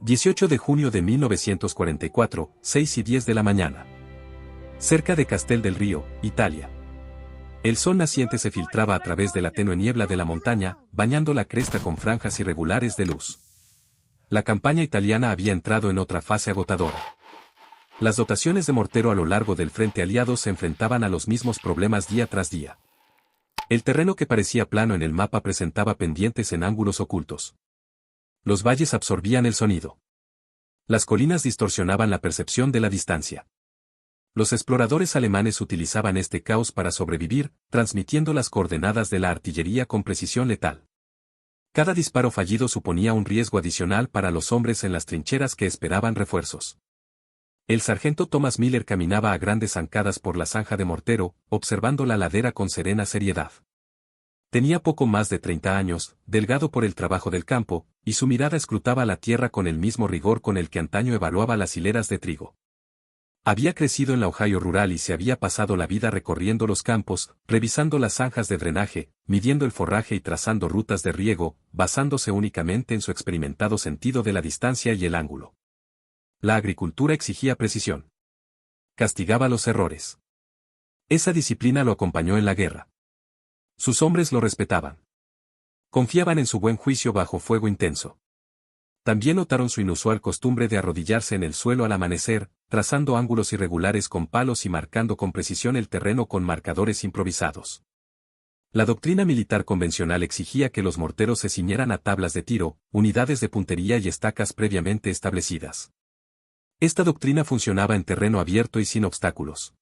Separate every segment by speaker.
Speaker 1: 18 de junio de 1944, 6:10 de la mañana. Cerca de Castel del Río, Italia. El sol naciente se filtraba a través de la tenue niebla de la montaña, bañando la cresta con franjas irregulares de luz. La campaña italiana había entrado en otra fase agotadora. Las dotaciones de mortero a lo largo del frente aliado se enfrentaban a los mismos problemas día tras día. El terreno que parecía plano en el mapa presentaba pendientes en ángulos ocultos. Los valles absorbían el sonido. Las colinas distorsionaban la percepción de la distancia. Los exploradores alemanes utilizaban este caos para sobrevivir, transmitiendo las coordenadas de la artillería con precisión letal. Cada disparo fallido suponía un riesgo adicional para los hombres en las trincheras que esperaban refuerzos. El sargento Thomas Miller caminaba a grandes zancadas por la zanja de mortero, observando la ladera con serena seriedad. Tenía poco más de 30 años, delgado por el trabajo del campo, y su mirada escrutaba la tierra con el mismo rigor con el que antaño evaluaba las hileras de trigo. Había crecido en la Ohio rural y se había pasado la vida recorriendo los campos, revisando las zanjas de drenaje, midiendo el forraje y trazando rutas de riego, basándose únicamente en su experimentado sentido de la distancia y el ángulo. La agricultura exigía precisión. Castigaba los errores. Esa disciplina lo acompañó en la guerra. Sus hombres lo respetaban. Confiaban en su buen juicio bajo fuego intenso. También notaron su inusual costumbre de arrodillarse en el suelo al amanecer, trazando ángulos irregulares con palos y marcando con precisión el terreno con marcadores improvisados. La doctrina militar convencional exigía que los morteros se ciñeran a tablas de tiro, unidades de puntería y estacas previamente establecidas. Esta doctrina funcionaba en terreno abierto y sin obstáculos.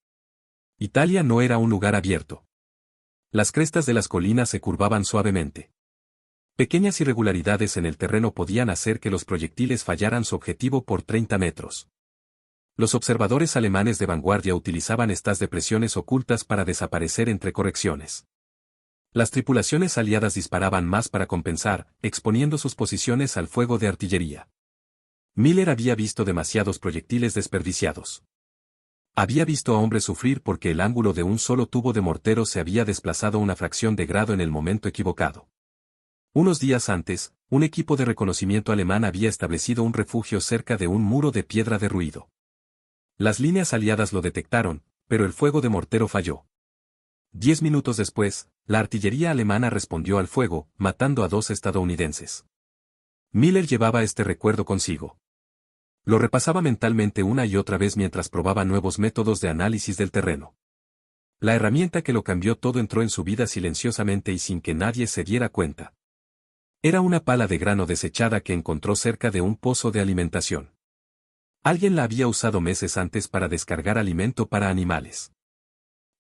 Speaker 1: Italia no era un lugar abierto. Las crestas de las colinas se curvaban suavemente. Pequeñas irregularidades en el terreno podían hacer que los proyectiles fallaran su objetivo por 30 metros. Los observadores alemanes de vanguardia utilizaban estas depresiones ocultas para desaparecer entre correcciones. Las tripulaciones aliadas disparaban más para compensar, exponiendo sus posiciones al fuego de artillería. Miller había visto demasiados proyectiles desperdiciados. Había visto a hombres sufrir porque el ángulo de un solo tubo de mortero se había desplazado una fracción de grado en el momento equivocado. Unos días antes, un equipo de reconocimiento alemán había establecido un refugio cerca de un muro de piedra derruido. Las líneas aliadas lo detectaron, pero el fuego de mortero falló. 10 minutos después, la artillería alemana respondió al fuego, matando a 2 estadounidenses. Miller llevaba este recuerdo consigo. Lo repasaba mentalmente una y otra vez mientras probaba nuevos métodos de análisis del terreno. La herramienta que lo cambió todo entró en su vida silenciosamente y sin que nadie se diera cuenta. Era una pala de grano desechada que encontró cerca de un pozo de alimentación. Alguien la había usado meses antes para descargar alimento para animales.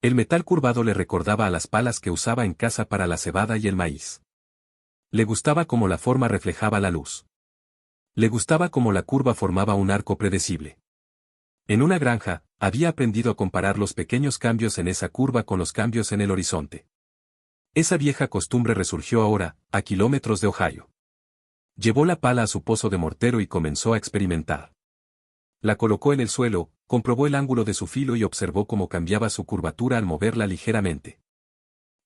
Speaker 1: El metal curvado le recordaba a las palas que usaba en casa para la cebada y el maíz. Le gustaba cómo la forma reflejaba la luz. Le gustaba cómo la curva formaba un arco predecible. En una granja, había aprendido a comparar los pequeños cambios en esa curva con los cambios en el horizonte. Esa vieja costumbre resurgió ahora, a kilómetros de Ohio. Llevó la pala a su pozo de mortero y comenzó a experimentar. La colocó en el suelo, comprobó el ángulo de su filo y observó cómo cambiaba su curvatura al moverla ligeramente.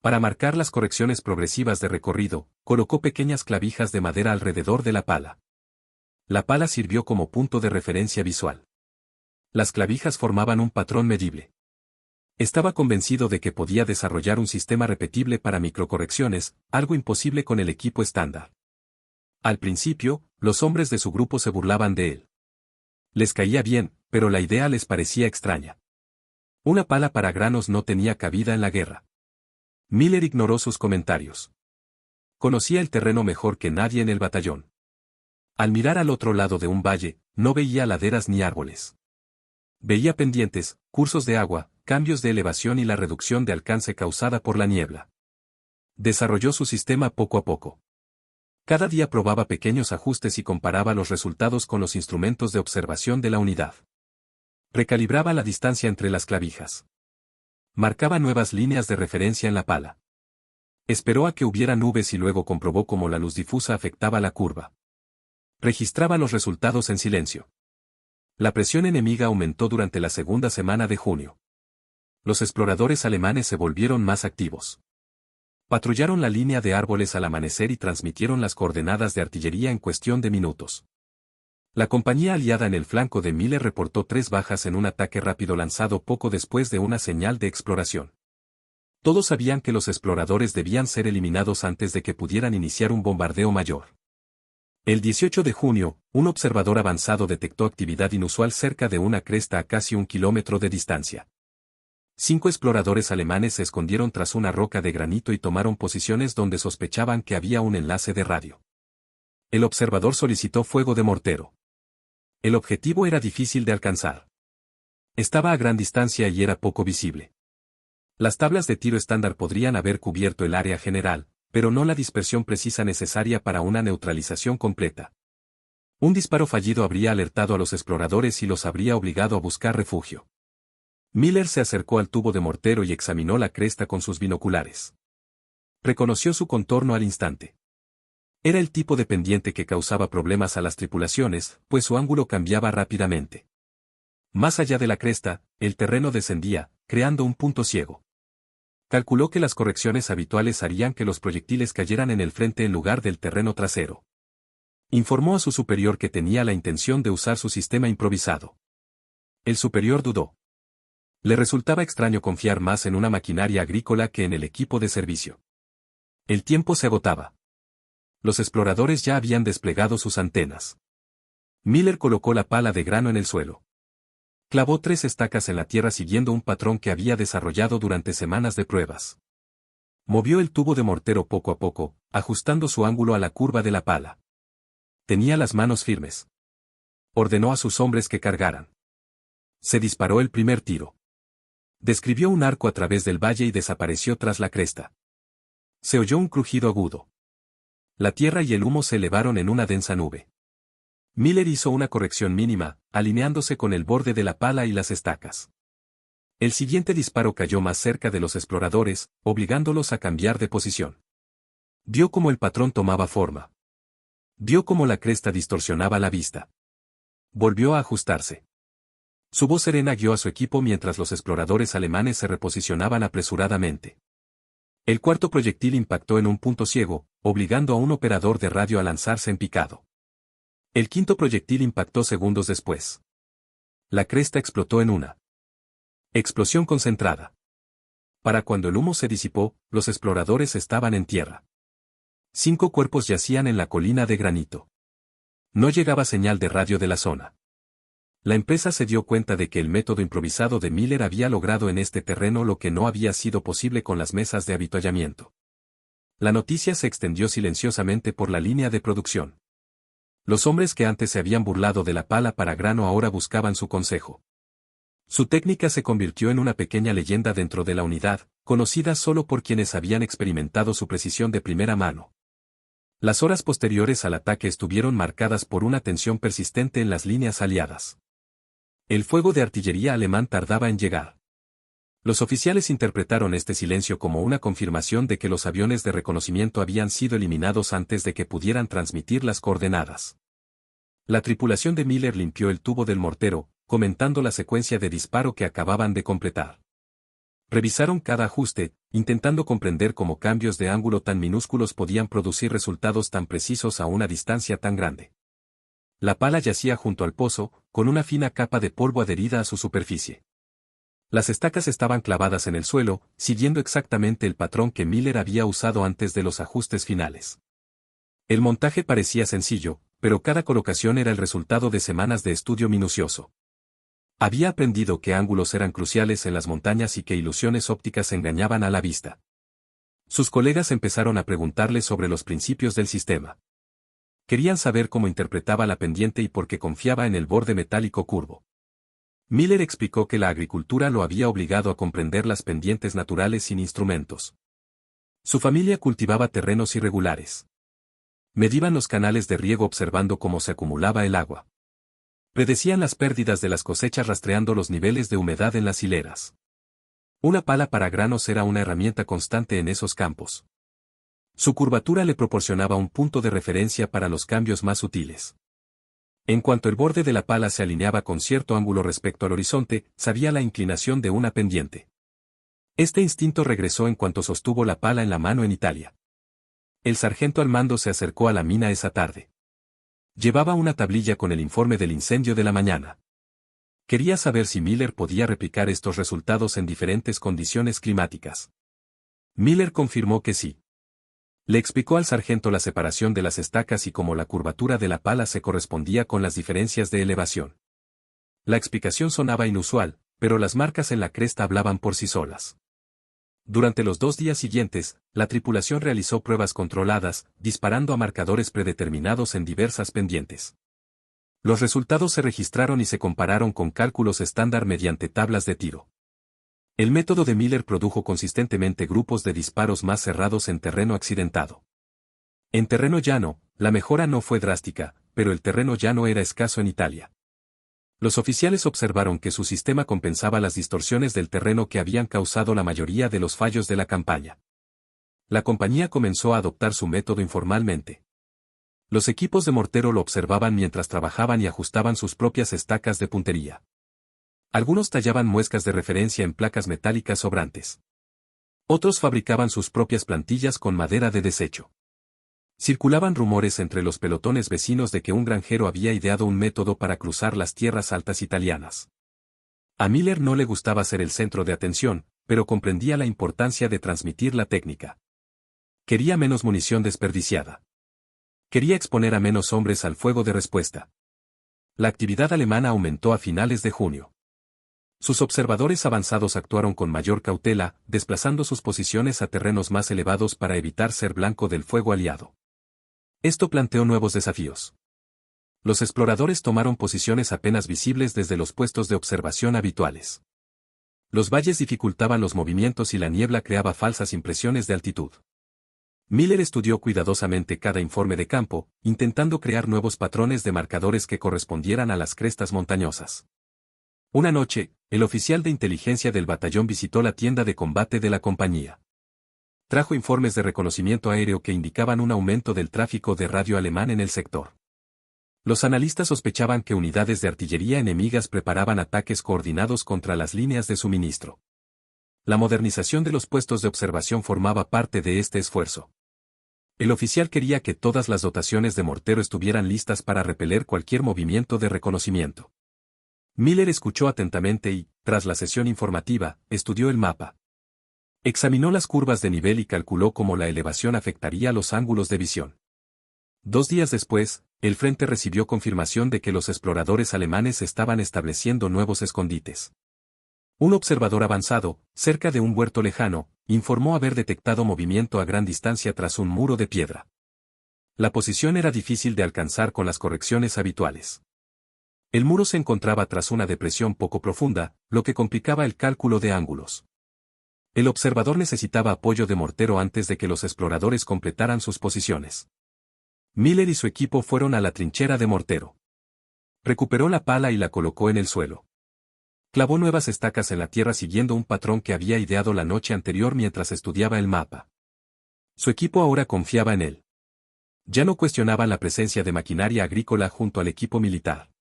Speaker 1: Para marcar las correcciones progresivas de recorrido, colocó pequeñas clavijas de madera alrededor de la pala. La pala sirvió como punto de referencia visual. Las clavijas formaban un patrón medible. Estaba convencido de que podía desarrollar un sistema repetible para microcorrecciones, algo imposible con el equipo estándar. Al principio, los hombres de su grupo se burlaban de él. Les caía bien, pero la idea les parecía extraña. Una pala para granos no tenía cabida en la guerra. Miller ignoró sus comentarios. Conocía el terreno mejor que nadie en el batallón. Al mirar al otro lado de un valle, no veía laderas ni árboles. Veía pendientes, cursos de agua, cambios de elevación y la reducción de alcance causada por la niebla. Desarrolló su sistema poco a poco. Cada día probaba pequeños ajustes y comparaba los resultados con los instrumentos de observación de la unidad. Recalibraba la distancia entre las clavijas. Marcaba nuevas líneas de referencia en la pala. Esperó a que hubiera nubes y luego comprobó cómo la luz difusa afectaba la curva. Registraba los resultados en silencio. La presión enemiga aumentó durante la segunda semana de junio. Los exploradores alemanes se volvieron más activos. Patrullaron la línea de árboles al amanecer y transmitieron las coordenadas de artillería en cuestión de minutos. La compañía aliada en el flanco de Miller reportó 3 bajas en un ataque rápido lanzado poco después de una señal de exploración. Todos sabían que los exploradores debían ser eliminados antes de que pudieran iniciar un bombardeo mayor. El 18 de junio, un observador avanzado detectó actividad inusual cerca de una cresta a casi 1 kilómetro de distancia. 5 exploradores alemanes se escondieron tras una roca de granito y tomaron posiciones donde sospechaban que había un enlace de radio. El observador solicitó fuego de mortero. El objetivo era difícil de alcanzar. Estaba a gran distancia y era poco visible. Las tablas de tiro estándar podrían haber cubierto el área general, pero no la dispersión precisa necesaria para una neutralización completa. Un disparo fallido habría alertado a los exploradores y los habría obligado a buscar refugio. Miller se acercó al tubo de mortero y examinó la cresta con sus binoculares. Reconoció su contorno al instante. Era el tipo de pendiente que causaba problemas a las tripulaciones, pues su ángulo cambiaba rápidamente. Más allá de la cresta, el terreno descendía, creando un punto ciego. Calculó que las correcciones habituales harían que los proyectiles cayeran en el frente en lugar del terreno trasero. Informó a su superior que tenía la intención de usar su sistema improvisado. El superior dudó. Le resultaba extraño confiar más en una maquinaria agrícola que en el equipo de servicio. El tiempo se agotaba. Los exploradores ya habían desplegado sus antenas. Miller colocó la pala de grano en el suelo. Clavó 3 estacas en la tierra siguiendo un patrón que había desarrollado durante semanas de pruebas. Movió el tubo de mortero poco a poco, ajustando su ángulo a la curva de la pala. Tenía las manos firmes. Ordenó a sus hombres que cargaran. Se disparó el primer tiro. Describió un arco a través del valle y desapareció tras la cresta. Se oyó un crujido agudo. La tierra y el humo se elevaron en una densa nube. Miller hizo una corrección mínima, alineándose con el borde de la pala y las estacas. El siguiente disparo cayó más cerca de los exploradores, obligándolos a cambiar de posición. Vio cómo el patrón tomaba forma. Vio cómo la cresta distorsionaba la vista. Volvió a ajustarse. Su voz serena guió a su equipo mientras los exploradores alemanes se reposicionaban apresuradamente. El cuarto proyectil impactó en un punto ciego, obligando a un operador de radio a lanzarse en picado. El quinto proyectil impactó segundos después. La cresta explotó en una explosión concentrada. Para cuando el humo se disipó, los exploradores estaban en tierra. 5 cuerpos yacían en la colina de granito. No llegaba señal de radio de la zona. La empresa se dio cuenta de que el método improvisado de Miller había logrado en este terreno lo que no había sido posible con las mesas de avituallamiento. La noticia se extendió silenciosamente por la línea de producción. Los hombres que antes se habían burlado de la pala para grano ahora buscaban su consejo. Su técnica se convirtió en una pequeña leyenda dentro de la unidad, conocida solo por quienes habían experimentado su precisión de primera mano. Las horas posteriores al ataque estuvieron marcadas por una tensión persistente en las líneas aliadas. El fuego de artillería alemán tardaba en llegar. Los oficiales interpretaron este silencio como una confirmación de que los aviones de reconocimiento habían sido eliminados antes de que pudieran transmitir las coordenadas. La tripulación de Miller limpió el tubo del mortero, comentando la secuencia de disparo que acababan de completar. Revisaron cada ajuste, intentando comprender cómo cambios de ángulo tan minúsculos podían producir resultados tan precisos a una distancia tan grande. La pala yacía junto al pozo, con una fina capa de polvo adherida a su superficie. Las estacas estaban clavadas en el suelo, siguiendo exactamente el patrón que Miller había usado antes de los ajustes finales. El montaje parecía sencillo, pero cada colocación era el resultado de semanas de estudio minucioso. Había aprendido que ángulos eran cruciales en las montañas y que ilusiones ópticas engañaban a la vista. Sus colegas empezaron a preguntarle sobre los principios del sistema. Querían saber cómo interpretaba la pendiente y por qué confiaba en el borde metálico curvo. Miller explicó que la agricultura lo había obligado a comprender las pendientes naturales sin instrumentos. Su familia cultivaba terrenos irregulares. Medían los canales de riego observando cómo se acumulaba el agua. Predecían las pérdidas de las cosechas rastreando los niveles de humedad en las hileras. Una pala para granos era una herramienta constante en esos campos. Su curvatura le proporcionaba un punto de referencia para los cambios más sutiles. En cuanto el borde de la pala se alineaba con cierto ángulo respecto al horizonte, sabía la inclinación de una pendiente. Este instinto regresó en cuanto sostuvo la pala en la mano en Italia. El sargento al mando se acercó a la mina esa tarde. Llevaba una tablilla con el informe del incendio de la mañana. Quería saber si Miller podía replicar estos resultados en diferentes condiciones climáticas. Miller confirmó que sí. Le explicó al sargento la separación de las estacas y cómo la curvatura de la pala se correspondía con las diferencias de elevación. La explicación sonaba inusual, pero las marcas en la cresta hablaban por sí solas. Durante los 2 días siguientes, la tripulación realizó pruebas controladas, disparando a marcadores predeterminados en diversas pendientes. Los resultados se registraron y se compararon con cálculos estándar mediante tablas de tiro. El método de Miller produjo consistentemente grupos de disparos más cerrados en terreno accidentado. En terreno llano, la mejora no fue drástica, pero el terreno llano era escaso en Italia. Los oficiales observaron que su sistema compensaba las distorsiones del terreno que habían causado la mayoría de los fallos de la campaña. La compañía comenzó a adoptar su método informalmente. Los equipos de mortero lo observaban mientras trabajaban y ajustaban sus propias estacas de puntería. Algunos tallaban muescas de referencia en placas metálicas sobrantes. Otros fabricaban sus propias plantillas con madera de desecho. Circulaban rumores entre los pelotones vecinos de que un granjero había ideado un método para cruzar las tierras altas italianas. A Miller no le gustaba ser el centro de atención, pero comprendía la importancia de transmitir la técnica. Quería menos munición desperdiciada. Quería exponer a menos hombres al fuego de respuesta. La actividad alemana aumentó a finales de junio. Sus observadores avanzados actuaron con mayor cautela, desplazando sus posiciones a terrenos más elevados para evitar ser blanco del fuego aliado. Esto planteó nuevos desafíos. Los exploradores tomaron posiciones apenas visibles desde los puestos de observación habituales. Los valles dificultaban los movimientos y la niebla creaba falsas impresiones de altitud. Miller estudió cuidadosamente cada informe de campo, intentando crear nuevos patrones de marcadores que correspondieran a las crestas montañosas. Una noche, el oficial de inteligencia del batallón visitó la tienda de combate de la compañía. Trajo informes de reconocimiento aéreo que indicaban un aumento del tráfico de radio alemán en el sector. Los analistas sospechaban que unidades de artillería enemigas preparaban ataques coordinados contra las líneas de suministro. La modernización de los puestos de observación formaba parte de este esfuerzo. El oficial quería que todas las dotaciones de mortero estuvieran listas para repeler cualquier movimiento de reconocimiento. Miller escuchó atentamente y, tras la sesión informativa, estudió el mapa. Examinó las curvas de nivel y calculó cómo la elevación afectaría los ángulos de visión. 2 días después, el frente recibió confirmación de que los exploradores alemanes estaban estableciendo nuevos escondites. Un observador avanzado, cerca de un huerto lejano, informó haber detectado movimiento a gran distancia tras un muro de piedra. La posición era difícil de alcanzar con las correcciones habituales. El muro se encontraba tras una depresión poco profunda, lo que complicaba el cálculo de ángulos. El observador necesitaba apoyo de mortero antes de que los exploradores completaran sus posiciones. Miller y su equipo fueron a la trinchera de mortero. Recuperó la pala y la colocó en el suelo. Clavó nuevas estacas en la tierra siguiendo un patrón que había ideado la noche anterior mientras estudiaba el mapa. Su equipo ahora confiaba en él. Ya no cuestionaban la presencia de maquinaria agrícola junto al equipo militar.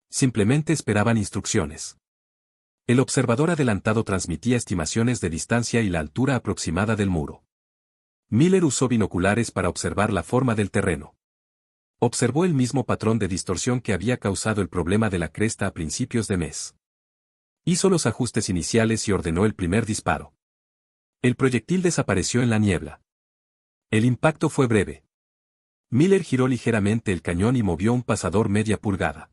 Speaker 1: Simplemente esperaban instrucciones. El observador adelantado transmitía estimaciones de distancia y la altura aproximada del muro. Miller usó binoculares para observar la forma del terreno. Observó el mismo patrón de distorsión que había causado el problema de la cresta a principios de mes. Hizo los ajustes iniciales y ordenó el primer disparo. El proyectil desapareció en la niebla. El impacto fue breve. Miller giró ligeramente el cañón y movió un pasador media pulgada.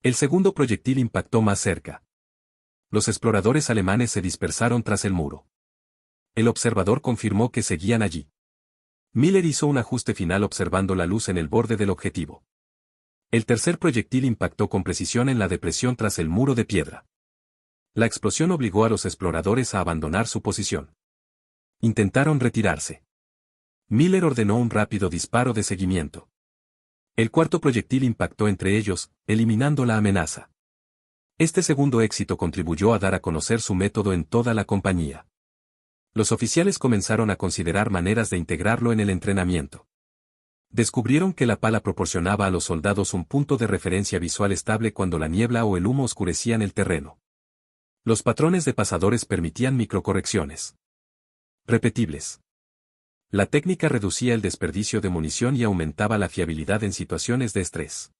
Speaker 1: El segundo proyectil impactó más cerca. Los exploradores alemanes se dispersaron tras el muro. El observador confirmó que seguían allí. Miller hizo un ajuste final observando la luz en el borde del objetivo. El tercer proyectil impactó con precisión en la depresión tras el muro de piedra. La explosión obligó a los exploradores a abandonar su posición. Intentaron retirarse. Miller ordenó un rápido disparo de seguimiento. El cuarto proyectil impactó entre ellos, eliminando la amenaza. Este segundo éxito contribuyó a dar a conocer su método en toda la compañía. Los oficiales comenzaron a considerar maneras de integrarlo en el entrenamiento. Descubrieron que la pala proporcionaba a los soldados un punto de referencia visual estable cuando la niebla o el humo oscurecían el terreno. Los patrones de pasadores permitían microcorrecciones repetibles. La técnica reducía el desperdicio de munición y aumentaba la fiabilidad en situaciones de estrés.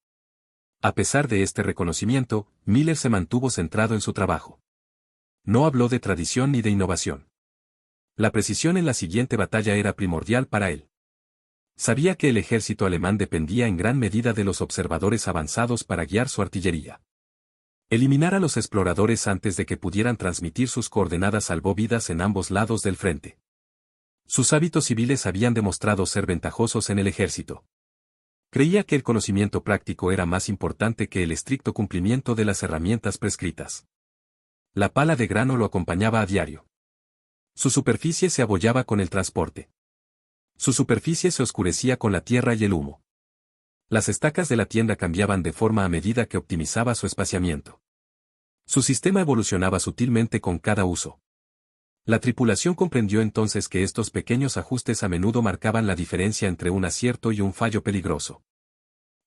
Speaker 1: A pesar de este reconocimiento, Miller se mantuvo centrado en su trabajo. No habló de tradición ni de innovación. La precisión en la siguiente batalla era primordial para él. Sabía que el ejército alemán dependía en gran medida de los observadores avanzados para guiar su artillería. Eliminar a los exploradores antes de que pudieran transmitir sus coordenadas salvó vidas en ambos lados del frente. Sus hábitos civiles habían demostrado ser ventajosos en el ejército. Creía que el conocimiento práctico era más importante que el estricto cumplimiento de las herramientas prescritas. La pala de grano lo acompañaba a diario. Su superficie se abollaba con el transporte. Su superficie se oscurecía con la tierra y el humo. Las estacas de la tienda cambiaban de forma a medida que optimizaba su espaciamiento. Su sistema evolucionaba sutilmente con cada uso. La tripulación comprendió entonces que estos pequeños ajustes a menudo marcaban la diferencia entre un acierto y un fallo peligroso.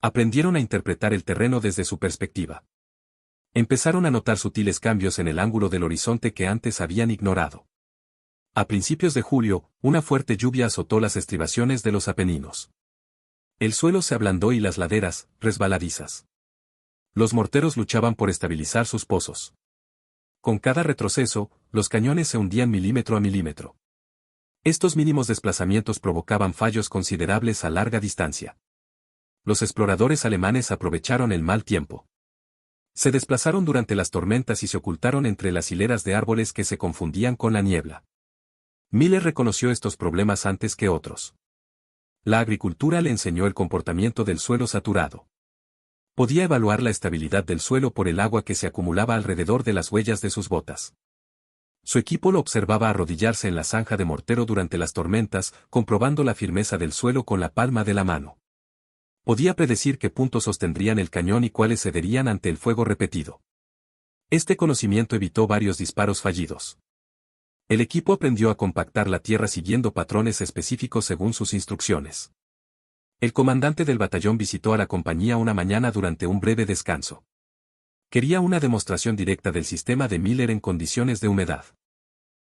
Speaker 1: Aprendieron a interpretar el terreno desde su perspectiva. Empezaron a notar sutiles cambios en el ángulo del horizonte que antes habían ignorado. A principios de julio, una fuerte lluvia azotó las estribaciones de los Apeninos. El suelo se ablandó y las laderas, resbaladizas. Los morteros luchaban por estabilizar sus pozos. Con cada retroceso, los cañones se hundían milímetro a milímetro. Estos mínimos desplazamientos provocaban fallos considerables a larga distancia. Los exploradores alemanes aprovecharon el mal tiempo. Se desplazaron durante las tormentas y se ocultaron entre las hileras de árboles que se confundían con la niebla. Miller reconoció estos problemas antes que otros. La agricultura le enseñó el comportamiento del suelo saturado. Podía evaluar la estabilidad del suelo por el agua que se acumulaba alrededor de las huellas de sus botas. Su equipo lo observaba arrodillarse en la zanja de mortero durante las tormentas, comprobando la firmeza del suelo con la palma de la mano. Podía predecir qué puntos sostendrían el cañón y cuáles cederían ante el fuego repetido. Este conocimiento evitó varios disparos fallidos. El equipo aprendió a compactar la tierra siguiendo patrones específicos según sus instrucciones. El comandante del batallón visitó a la compañía una mañana durante un breve descanso. Quería una demostración directa del sistema de Miller en condiciones de humedad.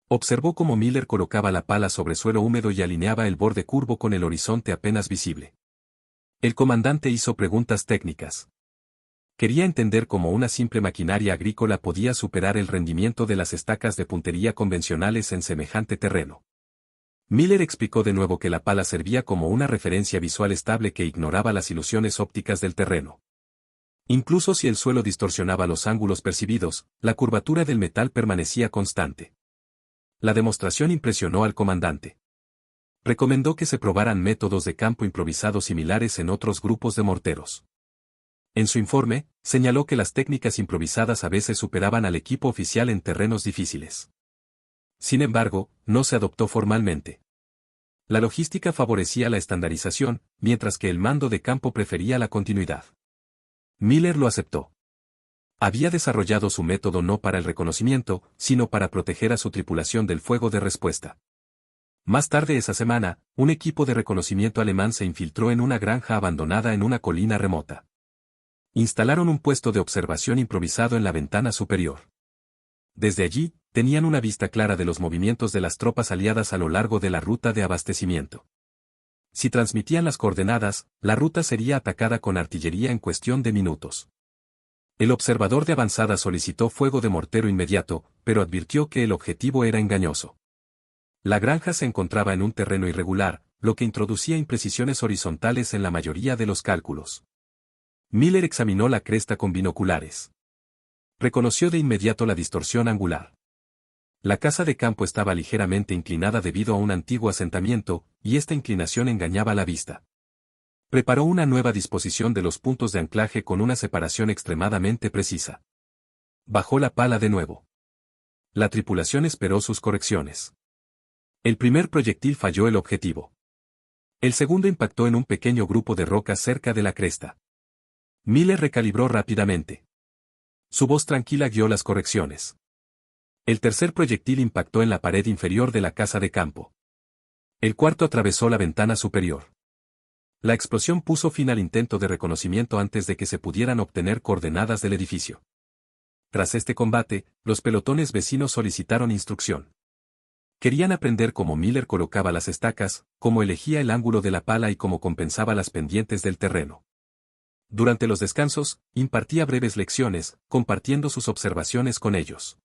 Speaker 1: Observó cómo Miller colocaba la pala sobre suelo húmedo y alineaba el borde curvo con el horizonte apenas visible. El comandante hizo preguntas técnicas. Quería entender cómo una simple maquinaria agrícola podía superar el rendimiento de las estacas de puntería convencionales en semejante terreno. Miller explicó de nuevo que la pala servía como una referencia visual estable que ignoraba las ilusiones ópticas del terreno. Incluso si el suelo distorsionaba los ángulos percibidos, la curvatura del metal permanecía constante. La demostración impresionó al comandante. Recomendó que se probaran métodos de campo improvisados similares en otros grupos de morteros. En su informe, señaló que las técnicas improvisadas a veces superaban al equipo oficial en terrenos difíciles. Sin embargo, no se adoptó formalmente. La logística favorecía la estandarización, mientras que el mando de campo prefería la continuidad. Miller lo aceptó. Había desarrollado su método no para el reconocimiento, sino para proteger a su tripulación del fuego de respuesta. Más tarde esa semana, un equipo de reconocimiento alemán se infiltró en una granja abandonada en una colina remota. Instalaron un puesto de observación improvisado en la ventana superior. Desde allí, tenían una vista clara de los movimientos de las tropas aliadas a lo largo de la ruta de abastecimiento. Si transmitían las coordenadas, la ruta sería atacada con artillería en cuestión de minutos. El observador de avanzada solicitó fuego de mortero inmediato, pero advirtió que el objetivo era engañoso. La granja se encontraba en un terreno irregular, lo que introducía imprecisiones horizontales en la mayoría de los cálculos. Miller examinó la cresta con binoculares. Reconoció de inmediato la distorsión angular. La casa de campo estaba ligeramente inclinada debido a un antiguo asentamiento, y esta inclinación engañaba la vista. Preparó una nueva disposición de los puntos de anclaje con una separación extremadamente precisa. Bajó la pala de nuevo. La tripulación esperó sus correcciones. El primer proyectil falló el objetivo. El segundo impactó en un pequeño grupo de rocas cerca de la cresta. Miller recalibró rápidamente. Su voz tranquila guió las correcciones. El tercer proyectil impactó en la pared inferior de la casa de campo. El cuarto atravesó la ventana superior. La explosión puso fin al intento de reconocimiento antes de que se pudieran obtener coordenadas del edificio. Tras este combate, los pelotones vecinos solicitaron instrucción. Querían aprender cómo Miller colocaba las estacas, cómo elegía el ángulo de la pala y cómo compensaba las pendientes del terreno. Durante los descansos, impartía breves lecciones, compartiendo sus observaciones con ellos.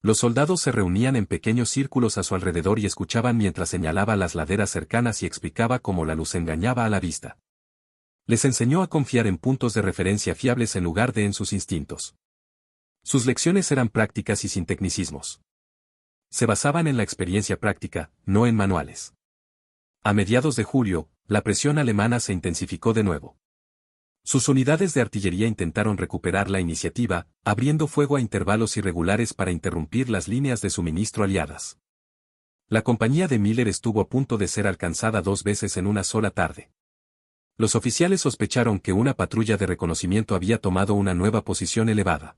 Speaker 1: Los soldados se reunían en pequeños círculos a su alrededor y escuchaban mientras señalaba las laderas cercanas y explicaba cómo la luz engañaba a la vista. Les enseñó a confiar en puntos de referencia fiables en lugar de en sus instintos. Sus lecciones eran prácticas y sin tecnicismos. Se basaban en la experiencia práctica, no en manuales. A mediados de julio, la presión alemana se intensificó de nuevo. Sus unidades de artillería intentaron recuperar la iniciativa, abriendo fuego a intervalos irregulares para interrumpir las líneas de suministro aliadas. La compañía de Miller estuvo a punto de ser alcanzada 2 veces en una sola tarde. Los oficiales sospecharon que una patrulla de reconocimiento había tomado una nueva posición elevada.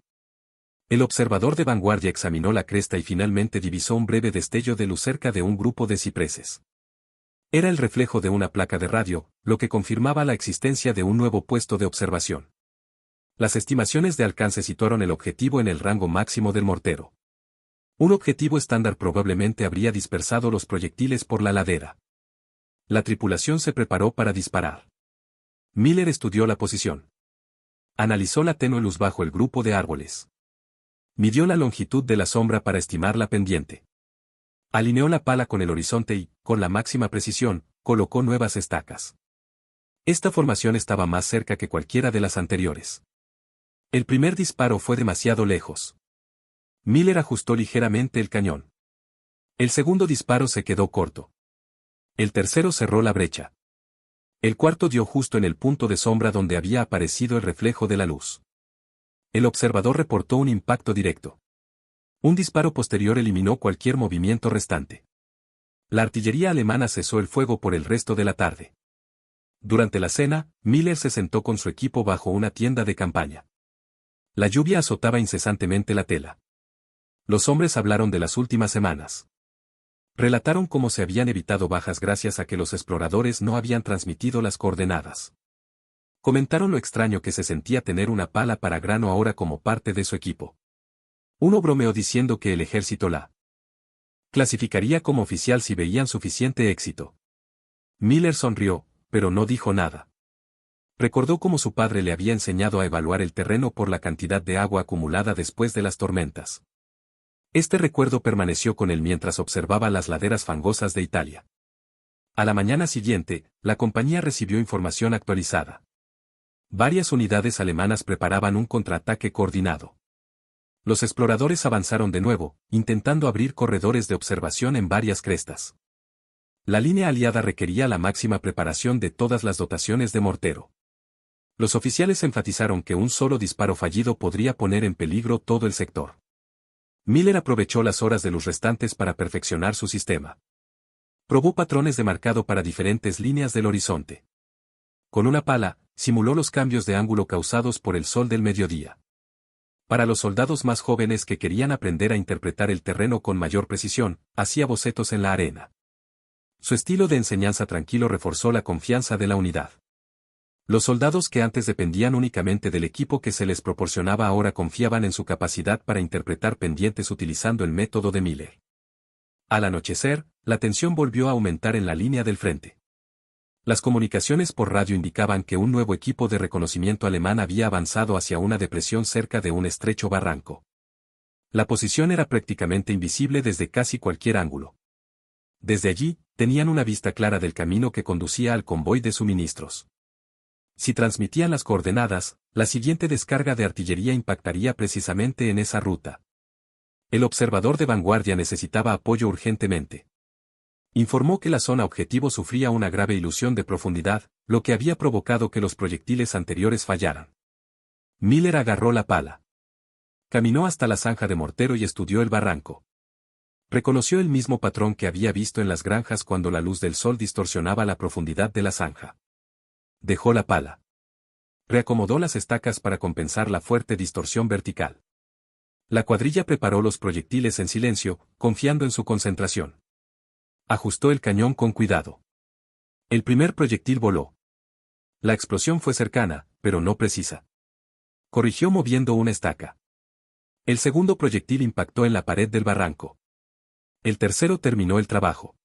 Speaker 1: El observador de vanguardia examinó la cresta y finalmente divisó un breve destello de luz cerca de un grupo de cipreses. Era el reflejo de una placa de radio, lo que confirmaba la existencia de un nuevo puesto de observación. Las estimaciones de alcance situaron el objetivo en el rango máximo del mortero. Un objetivo estándar probablemente habría dispersado los proyectiles por la ladera. La tripulación se preparó para disparar. Miller estudió la posición. Analizó la tenue luz bajo el grupo de árboles. Midió la longitud de la sombra para estimar la pendiente. Alineó la pala con el horizonte y, con la máxima precisión, colocó nuevas estacas. Esta formación estaba más cerca que cualquiera de las anteriores. El primer disparo fue demasiado lejos. Miller ajustó ligeramente el cañón. El segundo disparo se quedó corto. El tercero cerró la brecha. El cuarto dio justo en el punto de sombra donde había aparecido el reflejo de la luz. El observador reportó un impacto directo. Un disparo posterior eliminó cualquier movimiento restante. La artillería alemana cesó el fuego por el resto de la tarde. Durante la cena, Miller se sentó con su equipo bajo una tienda de campaña. La lluvia azotaba incesantemente la tela. Los hombres hablaron de las últimas semanas. Relataron cómo se habían evitado bajas gracias a que los exploradores no habían transmitido las coordenadas. Comentaron lo extraño que se sentía tener una pala para grano ahora como parte de su equipo. Uno bromeó diciendo que el ejército la clasificaría como oficial si veían suficiente éxito. Miller sonrió, pero no dijo nada. Recordó cómo su padre le había enseñado a evaluar el terreno por la cantidad de agua acumulada después de las tormentas. Este recuerdo permaneció con él mientras observaba las laderas fangosas de Italia. A la mañana siguiente, la compañía recibió información actualizada. Varias unidades alemanas preparaban un contraataque coordinado. Los exploradores avanzaron de nuevo, intentando abrir corredores de observación en varias crestas. La línea aliada requería la máxima preparación de todas las dotaciones de mortero. Los oficiales enfatizaron que un solo disparo fallido podría poner en peligro todo el sector. Miller aprovechó las horas de luz restantes para perfeccionar su sistema. Probó patrones de marcado para diferentes líneas del horizonte. Con una pala, simuló los cambios de ángulo causados por el sol del mediodía. Para los soldados más jóvenes que querían aprender a interpretar el terreno con mayor precisión, hacía bocetos en la arena. Su estilo de enseñanza tranquilo reforzó la confianza de la unidad. Los soldados que antes dependían únicamente del equipo que se les proporcionaba ahora confiaban en su capacidad para interpretar pendientes utilizando el método de Miller. Al anochecer, la tensión volvió a aumentar en la línea del frente. Las comunicaciones por radio indicaban que un nuevo equipo de reconocimiento alemán había avanzado hacia una depresión cerca de un estrecho barranco. La posición era prácticamente invisible desde casi cualquier ángulo. Desde allí, tenían una vista clara del camino que conducía al convoy de suministros. Si transmitían las coordenadas, la siguiente descarga de artillería impactaría precisamente en esa ruta. El observador de vanguardia necesitaba apoyo urgentemente. Informó que la zona objetivo sufría una grave ilusión de profundidad, lo que había provocado que los proyectiles anteriores fallaran. Miller agarró la pala. Caminó hasta la zanja de mortero y estudió el barranco. Reconoció el mismo patrón que había visto en las granjas cuando la luz del sol distorsionaba la profundidad de la zanja. Dejó la pala. Reacomodó las estacas para compensar la fuerte distorsión vertical. La cuadrilla preparó los proyectiles en silencio, confiando en su concentración. Ajustó el cañón con cuidado. El primer proyectil voló. La explosión fue cercana, pero no precisa. Corrigió moviendo una estaca. El segundo proyectil impactó en la pared del barranco. El tercero terminó el trabajo.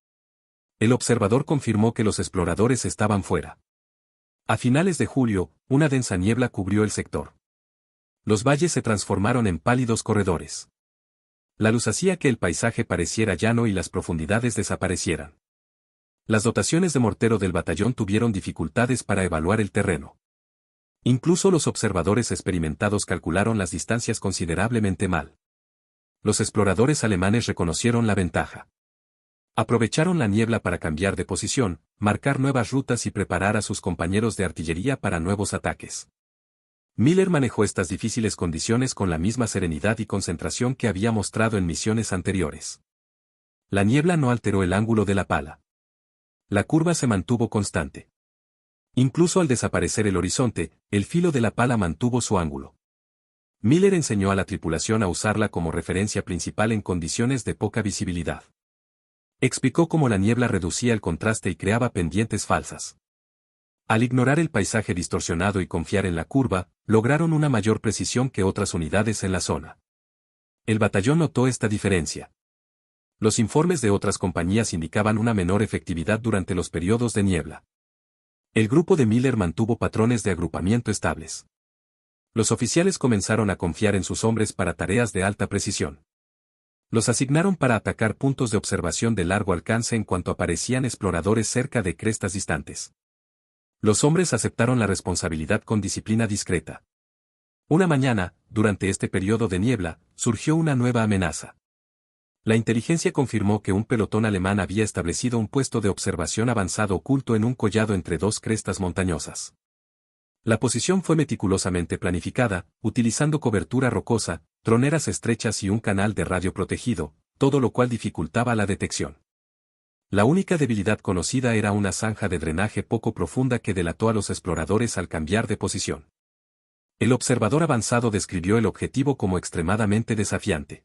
Speaker 1: El observador confirmó que los exploradores estaban fuera. A finales de julio, una densa niebla cubrió el sector. Los valles se transformaron en pálidos corredores. La luz hacía que el paisaje pareciera llano y las profundidades desaparecieran. Las dotaciones de mortero del batallón tuvieron dificultades para evaluar el terreno. Incluso los observadores experimentados calcularon las distancias considerablemente mal. Los exploradores alemanes reconocieron la ventaja. Aprovecharon la niebla para cambiar de posición, marcar nuevas rutas y preparar a sus compañeros de artillería para nuevos ataques. Miller manejó estas difíciles condiciones con la misma serenidad y concentración que había mostrado en misiones anteriores. La niebla no alteró el ángulo de la pala. La curva se mantuvo constante. Incluso al desaparecer el horizonte, el filo de la pala mantuvo su ángulo. Miller enseñó a la tripulación a usarla como referencia principal en condiciones de poca visibilidad. Explicó cómo la niebla reducía el contraste y creaba pendientes falsas. Al ignorar el paisaje distorsionado y confiar en la curva, lograron una mayor precisión que otras unidades en la zona. El batallón notó esta diferencia. Los informes de otras compañías indicaban una menor efectividad durante los periodos de niebla. El grupo de Miller mantuvo patrones de agrupamiento estables. Los oficiales comenzaron a confiar en sus hombres para tareas de alta precisión. Los asignaron para atacar puntos de observación de largo alcance en cuanto aparecían exploradores cerca de crestas distantes. Los hombres aceptaron la responsabilidad con disciplina discreta. Una mañana, durante este periodo de niebla, surgió una nueva amenaza. La inteligencia confirmó que un pelotón alemán había establecido un puesto de observación avanzado oculto en un collado entre dos crestas montañosas. La posición fue meticulosamente planificada, utilizando cobertura rocosa, troneras estrechas y un canal de radio protegido, todo lo cual dificultaba la detección. La única debilidad conocida era una zanja de drenaje poco profunda que delató a los exploradores al cambiar de posición. El observador avanzado describió el objetivo como extremadamente desafiante.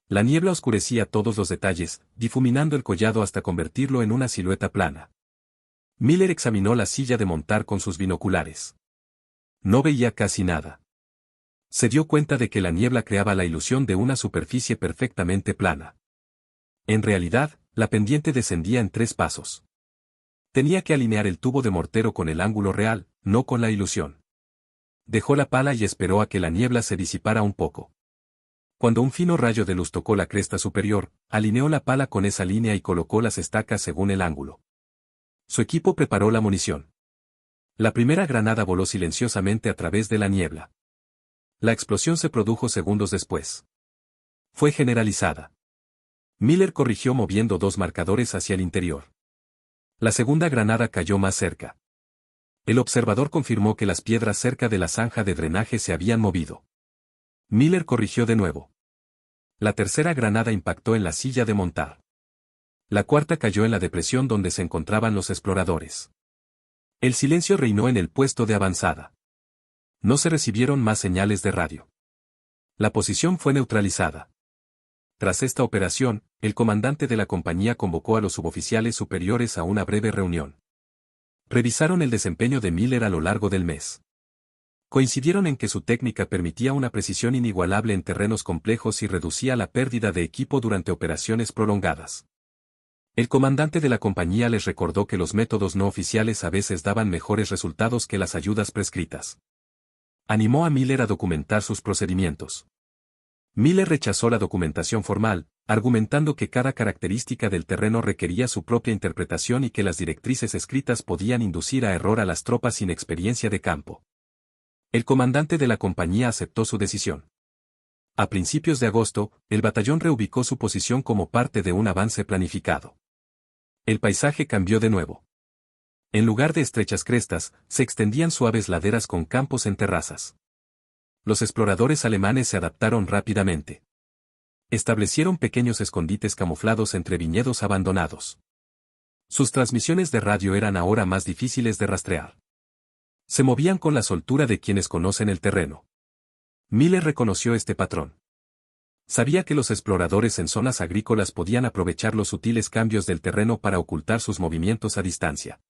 Speaker 1: La niebla oscurecía todos los detalles, difuminando el collado hasta convertirlo en una silueta plana. Miller examinó la silla de montar con sus binoculares. No veía casi nada. Se dio cuenta de que la niebla creaba la ilusión de una superficie perfectamente plana. En realidad, la pendiente descendía en 3 pasos. Tenía que alinear el tubo de mortero con el ángulo real, no con la ilusión. Dejó la pala y esperó a que la niebla se disipara un poco. Cuando un fino rayo de luz tocó la cresta superior, alineó la pala con esa línea y colocó las estacas según el ángulo. Su equipo preparó la munición. La primera granada voló silenciosamente a través de la niebla. La explosión se produjo segundos después. Fue generalizada. Miller corrigió moviendo 2 marcadores hacia el interior. La segunda granada cayó más cerca. El observador confirmó que las piedras cerca de la zanja de drenaje se habían movido. Miller corrigió de nuevo. La tercera granada impactó en la silla de montar. La cuarta cayó en la depresión donde se encontraban los exploradores. El silencio reinó en el puesto de avanzada. No se recibieron más señales de radio. La posición fue neutralizada. Tras esta operación, el comandante de la compañía convocó a los suboficiales superiores a una breve reunión. Revisaron el desempeño de Miller a lo largo del mes. Coincidieron en que su técnica permitía una precisión inigualable en terrenos complejos y reducía la pérdida de equipo durante operaciones prolongadas. El comandante de la compañía les recordó que los métodos no oficiales a veces daban mejores resultados que las ayudas prescritas. Animó a Miller a documentar sus procedimientos. Miller rechazó la documentación formal, argumentando que cada característica del terreno requería su propia interpretación y que las directrices escritas podían inducir a error a las tropas sin experiencia de campo. El comandante de la compañía aceptó su decisión. A principios de agosto, el batallón reubicó su posición como parte de un avance planificado. El paisaje cambió de nuevo. En lugar de estrechas crestas, se extendían suaves laderas con campos en terrazas. Los exploradores alemanes se adaptaron rápidamente. Establecieron pequeños escondites camuflados entre viñedos abandonados. Sus transmisiones de radio eran ahora más difíciles de rastrear. Se movían con la soltura de quienes conocen el terreno. Miller reconoció este patrón. Sabía que los exploradores en zonas agrícolas podían aprovechar los sutiles cambios del terreno para ocultar sus movimientos a distancia.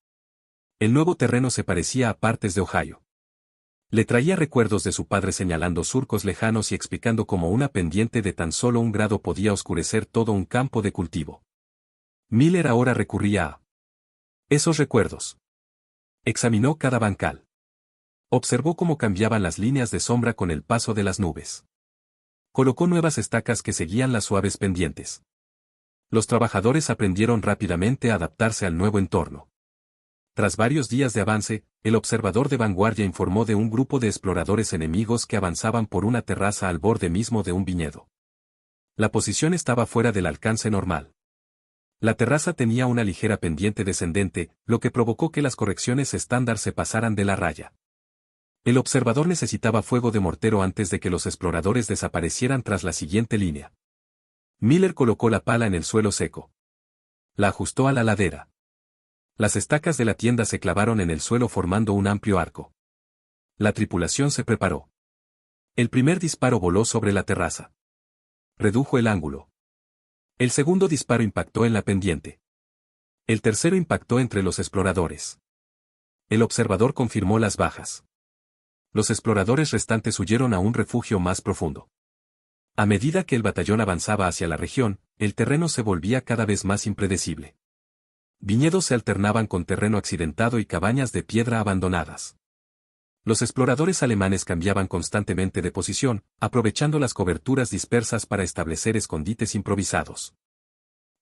Speaker 1: El nuevo terreno se parecía a partes de Ohio. Le traía recuerdos de su padre señalando surcos lejanos y explicando cómo una pendiente de tan solo 1 grado podía oscurecer todo un campo de cultivo. Miller ahora recurría a esos recuerdos. Examinó cada bancal. Observó cómo cambiaban las líneas de sombra con el paso de las nubes. Colocó nuevas estacas que seguían las suaves pendientes. Los trabajadores aprendieron rápidamente a adaptarse al nuevo entorno. Tras varios días de avance, el observador de vanguardia informó de un grupo de exploradores enemigos que avanzaban por una terraza al borde mismo de un viñedo. La posición estaba fuera del alcance normal. La terraza tenía una ligera pendiente descendente, lo que provocó que las correcciones estándar se pasaran de la raya. El observador necesitaba fuego de mortero antes de que los exploradores desaparecieran tras la siguiente línea. Miller colocó la pala en el suelo seco. La ajustó a la ladera. Las estacas de la tienda se clavaron en el suelo formando un amplio arco. La tripulación se preparó. El primer disparo voló sobre la terraza. Redujo el ángulo. El segundo disparo impactó en la pendiente. El tercero impactó entre los exploradores. El observador confirmó las bajas. Los exploradores restantes huyeron a un refugio más profundo. A medida que el batallón avanzaba hacia la región, el terreno se volvía cada vez más impredecible. Viñedos se alternaban con terreno accidentado y cabañas de piedra abandonadas. Los exploradores alemanes cambiaban constantemente de posición, aprovechando las coberturas dispersas para establecer escondites improvisados.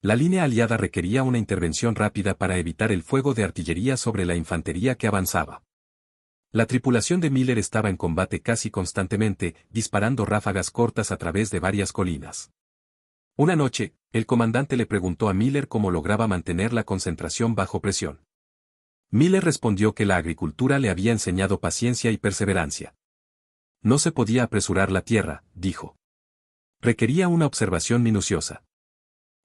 Speaker 1: La línea aliada requería una intervención rápida para evitar el fuego de artillería sobre la infantería que avanzaba. La tripulación de Miller estaba en combate casi constantemente, disparando ráfagas cortas a través de varias colinas. Una noche, el comandante le preguntó a Miller cómo lograba mantener la concentración bajo presión. Miller respondió que la agricultura le había enseñado paciencia y perseverancia. No se podía apresurar la tierra, dijo. Requería una observación minuciosa.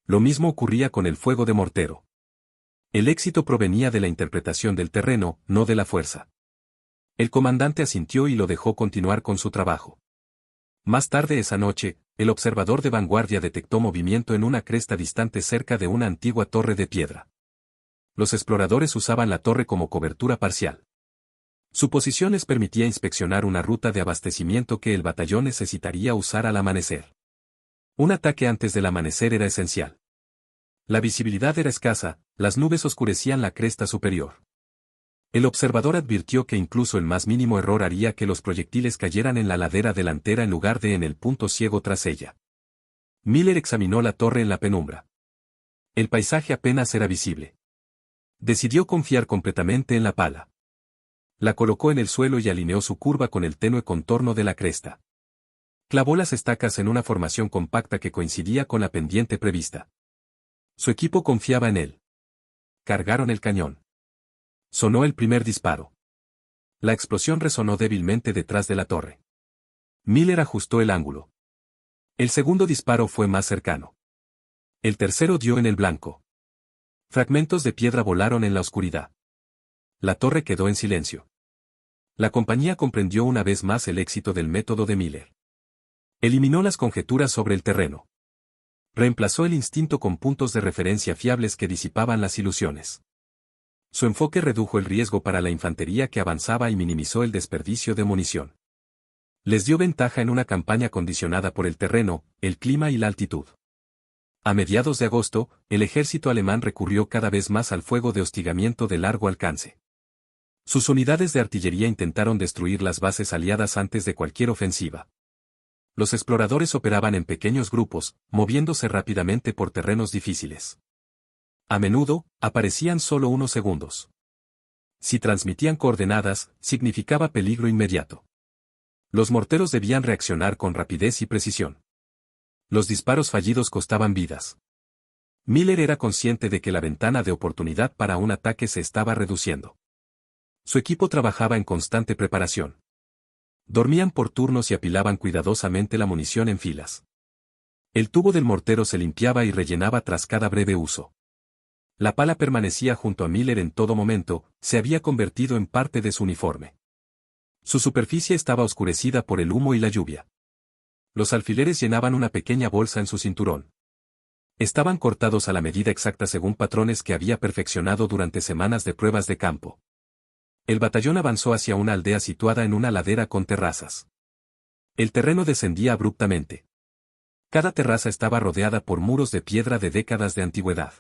Speaker 1: Lo mismo ocurría con el fuego de mortero. El éxito provenía de la interpretación del terreno, no de la fuerza. El comandante asintió y lo dejó continuar con su trabajo. Más tarde esa noche, el observador de vanguardia detectó movimiento en una cresta distante cerca de una antigua torre de piedra. Los exploradores usaban la torre como cobertura parcial. Su posición les permitía inspeccionar una ruta de abastecimiento que el batallón necesitaría usar al amanecer. Un ataque antes del amanecer era esencial. La visibilidad era escasa, las nubes oscurecían la cresta superior. El observador advirtió que incluso el más mínimo error haría que los proyectiles cayeran en la ladera delantera en lugar de en el punto ciego tras ella. Miller examinó la torre en la penumbra. El paisaje apenas era visible. Decidió confiar completamente en la pala. La colocó en el suelo y alineó su curva con el tenue contorno de la cresta. Clavó las estacas en una formación compacta que coincidía con la pendiente prevista. Su equipo confiaba en él. Cargaron el cañón. Sonó el primer disparo. La explosión resonó débilmente detrás de la torre. Miller ajustó el ángulo. El segundo disparo fue más cercano. El tercero dio en el blanco. Fragmentos de piedra volaron en la oscuridad. La torre quedó en silencio. La compañía comprendió una vez más el éxito del método de Miller. Eliminó las conjeturas sobre el terreno. Reemplazó el instinto con puntos de referencia fiables que disipaban las ilusiones. Su enfoque redujo el riesgo para la infantería que avanzaba y minimizó el desperdicio de munición. Les dio ventaja en una campaña condicionada por el terreno, el clima y la altitud. A mediados de agosto, el ejército alemán recurrió cada vez más al fuego de hostigamiento de largo alcance. Sus unidades de artillería intentaron destruir las bases aliadas antes de cualquier ofensiva. Los exploradores operaban en pequeños grupos, moviéndose rápidamente por terrenos difíciles. A menudo, aparecían solo unos segundos. Si transmitían coordenadas, significaba peligro inmediato. Los morteros debían reaccionar con rapidez y precisión. Los disparos fallidos costaban vidas. Miller era consciente de que la ventana de oportunidad para un ataque se estaba reduciendo. Su equipo trabajaba en constante preparación. Dormían por turnos y apilaban cuidadosamente la munición en filas. El tubo del mortero se limpiaba y rellenaba tras cada breve uso. La pala permanecía junto a Miller en todo momento, se había convertido en parte de su uniforme. Su superficie estaba oscurecida por el humo y la lluvia. Los alfileres llenaban una pequeña bolsa en su cinturón. Estaban cortados a la medida exacta según patrones que había perfeccionado durante semanas de pruebas de campo. El batallón avanzó hacia una aldea situada en una ladera con terrazas. El terreno descendía abruptamente. Cada terraza estaba rodeada por muros de piedra de décadas de antigüedad.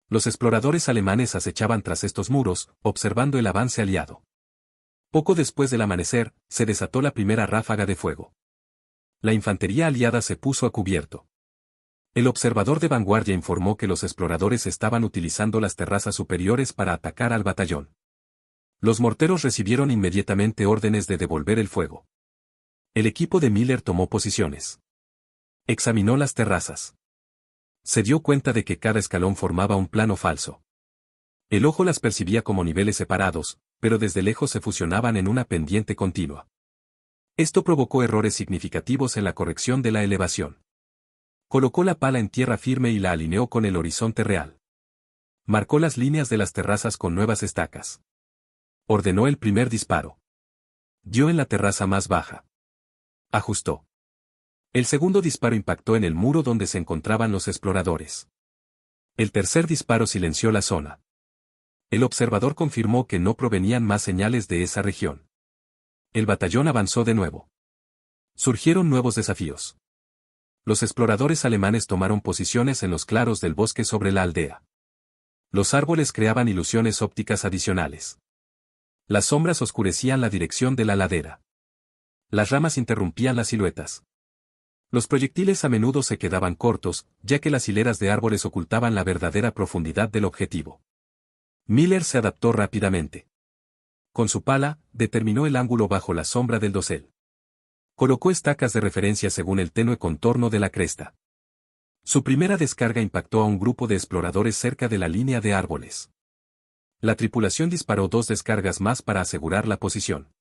Speaker 1: Los exploradores alemanes acechaban tras estos muros, observando el avance aliado. Poco después del amanecer, se desató la primera ráfaga de fuego. La infantería aliada se puso a cubierto. El observador de vanguardia informó que los exploradores estaban utilizando las terrazas superiores para atacar al batallón. Los morteros recibieron inmediatamente órdenes de devolver el fuego. El equipo de Miller tomó posiciones. Examinó las terrazas. Se dio cuenta de que cada escalón formaba un plano falso. El ojo las percibía como niveles separados, pero desde lejos se fusionaban en una pendiente continua. Esto provocó errores significativos en la corrección de la elevación. Colocó la pala en tierra firme y la alineó con el horizonte real. Marcó las líneas de las terrazas con nuevas estacas. Ordenó el primer disparo. Dio en la terraza más baja. Ajustó. El segundo disparo impactó en el muro donde se encontraban los exploradores. El tercer disparo silenció la zona. El observador confirmó que no provenían más señales de esa región. El batallón avanzó de nuevo. Surgieron nuevos desafíos. Los exploradores alemanes tomaron posiciones en los claros del bosque sobre la aldea. Los árboles creaban ilusiones ópticas adicionales. Las sombras oscurecían la dirección de la ladera. Las ramas interrumpían las siluetas. Los proyectiles a menudo se quedaban cortos, ya que las hileras de árboles ocultaban la verdadera profundidad del objetivo. Miller se adaptó rápidamente. Con su pala, determinó el ángulo bajo la sombra del dosel. Colocó estacas de referencia según el tenue contorno de la cresta. Su primera descarga impactó a un grupo de exploradores cerca de la línea de árboles. La tripulación disparó 2 descargas más para asegurar la posición.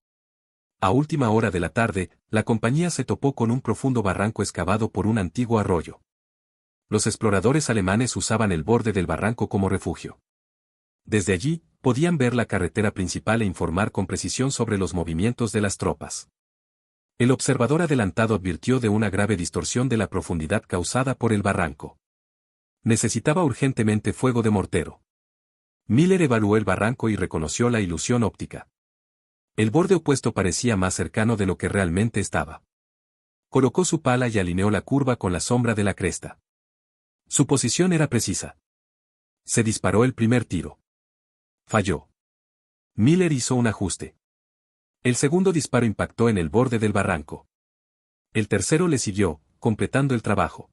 Speaker 1: A última hora de la tarde, la compañía se topó con un profundo barranco excavado por un antiguo arroyo. Los exploradores alemanes usaban el borde del barranco como refugio. Desde allí, podían ver la carretera principal e informar con precisión sobre los movimientos de las tropas. El observador adelantado advirtió de una grave distorsión de la profundidad causada por el barranco. Necesitaba urgentemente fuego de mortero. Miller evaluó el barranco y reconoció la ilusión óptica. El borde opuesto parecía más cercano de lo que realmente estaba. Colocó su pala y alineó la curva con la sombra de la cresta. Su posición era precisa. Se disparó el primer tiro. Falló. Miller hizo un ajuste. El segundo disparo impactó en el borde del barranco. El tercero le siguió, completando el trabajo.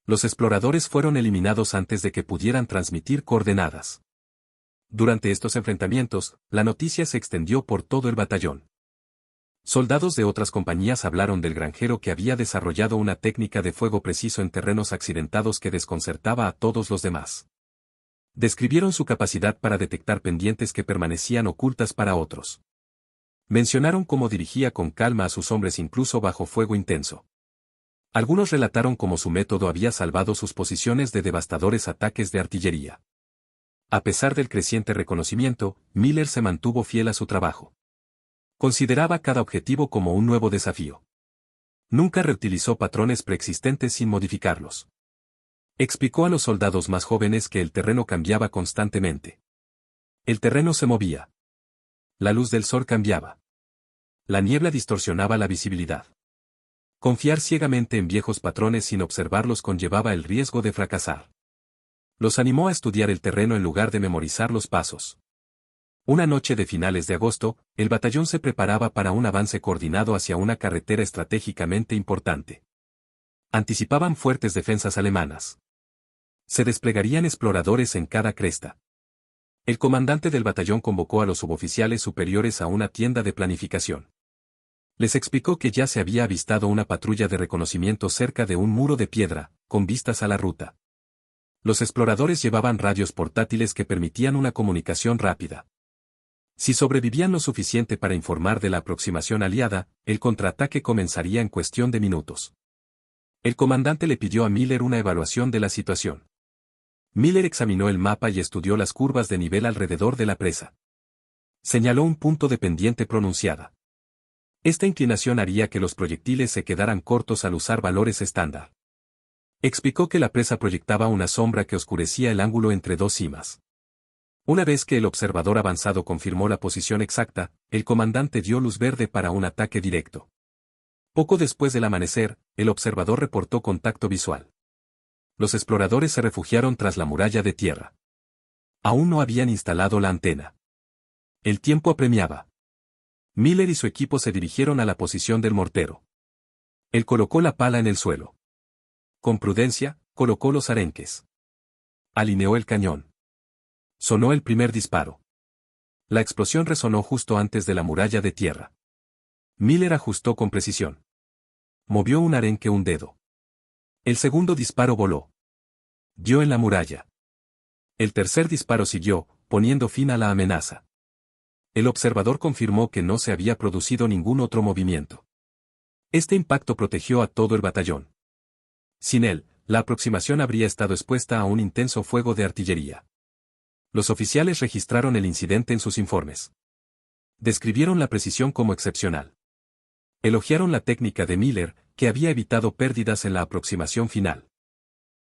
Speaker 1: Los exploradores fueron eliminados antes de que pudieran transmitir coordenadas. Durante estos enfrentamientos, la noticia se extendió por todo el batallón. Soldados de otras compañías hablaron del granjero que había desarrollado una técnica de fuego preciso en terrenos accidentados que desconcertaba a todos los demás. Describieron su capacidad para detectar pendientes que permanecían ocultas para otros. Mencionaron cómo dirigía con calma a sus hombres incluso bajo fuego intenso. Algunos relataron cómo su método había salvado sus posiciones de devastadores ataques de artillería. A pesar del creciente reconocimiento, Miller se mantuvo fiel a su trabajo. Consideraba cada objetivo como un nuevo desafío. Nunca reutilizó patrones preexistentes sin modificarlos. Explicó a los soldados más jóvenes que el terreno cambiaba constantemente. El terreno se movía. La luz del sol cambiaba. La niebla distorsionaba la visibilidad. Confiar ciegamente en viejos patrones sin observarlos conllevaba el riesgo de fracasar. Los animó a estudiar el terreno en lugar de memorizar los pasos. Una noche de finales de agosto, el batallón se preparaba para un avance coordinado hacia una carretera estratégicamente importante. Anticipaban fuertes defensas alemanas. Se desplegarían exploradores en cada cresta. El comandante del batallón convocó a los suboficiales superiores a una tienda de planificación. Les explicó que ya se había avistado una patrulla de reconocimiento cerca de un muro de piedra, con vistas a la ruta. Los exploradores llevaban radios portátiles que permitían una comunicación rápida. Si sobrevivían lo suficiente para informar de la aproximación aliada, el contraataque comenzaría en cuestión de minutos. El comandante le pidió a Miller una evaluación de la situación. Miller examinó el mapa y estudió las curvas de nivel alrededor de la presa. Señaló un punto de pendiente pronunciada. Esta inclinación haría que los proyectiles se quedaran cortos al usar valores estándar. Explicó que la presa proyectaba una sombra que oscurecía el ángulo entre 2 cimas. Una vez que el observador avanzado confirmó la posición exacta, el comandante dio luz verde para un ataque directo. Poco después del amanecer, el observador reportó contacto visual. Los exploradores se refugiaron tras la muralla de tierra. Aún no habían instalado la antena. El tiempo apremiaba. Miller y su equipo se dirigieron a la posición del mortero. Él colocó la pala en el suelo. Con prudencia, colocó los arenques. Alineó el cañón. Sonó el primer disparo. La explosión resonó justo antes de la muralla de tierra. Miller ajustó con precisión. Movió un arenque un dedo. El segundo disparo voló. Dio en la muralla. El tercer disparo siguió, poniendo fin a la amenaza. El observador confirmó que no se había producido ningún otro movimiento. Este impacto protegió a todo el batallón. Sin él, la aproximación habría estado expuesta a un intenso fuego de artillería. Los oficiales registraron el incidente en sus informes. Describieron la precisión como excepcional. Elogiaron la técnica de Miller, que había evitado pérdidas en la aproximación final.